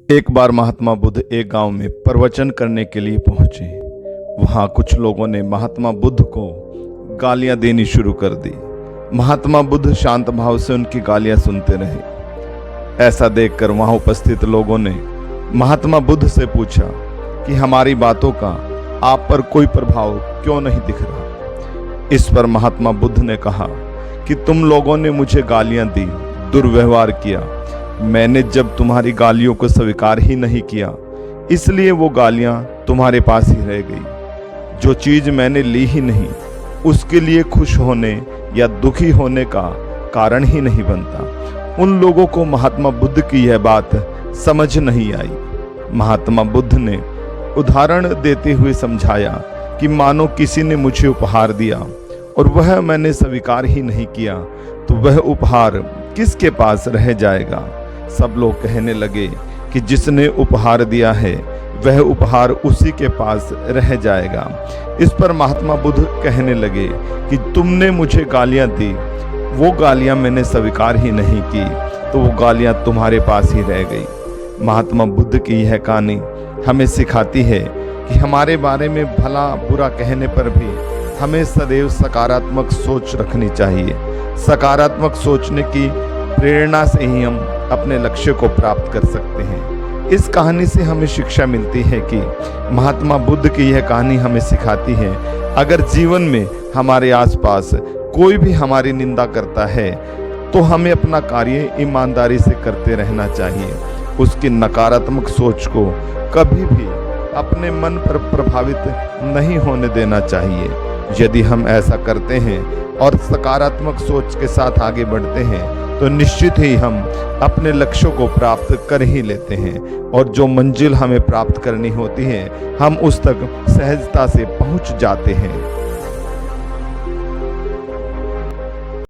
एक बार महात्मा बुद्ध एक गांव में प्रवचन करने के लिए पहुंचे। वहां कुछ लोगों ने महात्मा बुद्ध को गालियां देनी शुरू कर दी। महात्मा बुद्ध शांत भाव से उनकी गालियां सुनते रहे। ऐसा देखकर वहां उपस्थित लोगों ने महात्मा बुद्ध से पूछा कि हमारी बातों का आप पर कोई प्रभाव क्यों नहीं दिख रहा। इस पर महात्मा बुद्ध ने कहा कि तुम लोगों ने मुझे गालियां दी, दुर्व्यवहार किया। मैंने जब तुम्हारी गालियों को स्वीकार ही नहीं किया, इसलिए वो गालियां तुम्हारे पास ही रह गई। जो चीज मैंने ली ही नहीं, उसके लिए खुश होने या दुखी होने का कारण ही नहीं बनता। उन लोगों को महात्मा बुद्ध की यह बात समझ नहीं आई। महात्मा बुद्ध ने उदाहरण देते हुए समझाया कि मानो किसी ने मुझे उपहार दिया और वह मैंने स्वीकार ही नहीं किया, तो वह उपहार किसके पास रह जाएगा। सब लोग कहने लगे कि जिसने उपहार दिया है वह उपहार उसी के पास रह जाएगा। इस पर महात्मा बुद्ध कहने लगे कि तुमने मुझे गालियां दी, वो गालियां मैंने स्वीकार ही नहीं की, तो वो गालियां तुम्हारे पास ही रह गई। महात्मा बुद्ध की यह कहानी हमें सिखाती है कि हमारे बारे में भला बुरा कहने पर भी हमें सदैव सकारात्मक सोच रखनी चाहिए। सकारात्मक सोचने की प्रेरणा से ही हम अपने लक्ष्य को प्राप्त कर सकते हैं। इस कहानी से हमें शिक्षा मिलती है कि महात्मा बुद्ध की यह कहानी हमें सिखाती है, अगर जीवन में हमारे आसपास कोई भी हमारी निंदा करता है तो हमें अपना कार्य ईमानदारी से करते रहना चाहिए। उसकी नकारात्मक सोच को कभी भी अपने मन पर प्रभावित नहीं होने देना चाहिए। यदि हम ऐसा करते हैं और सकारात्मक सोच के साथ आगे बढ़ते हैं तो निश्चित ही हम अपने लक्ष्यों को प्राप्त कर ही लेते हैं, और जो मंजिल हमें प्राप्त करनी होती है हम उस तक सहजता से पहुंच जाते हैं।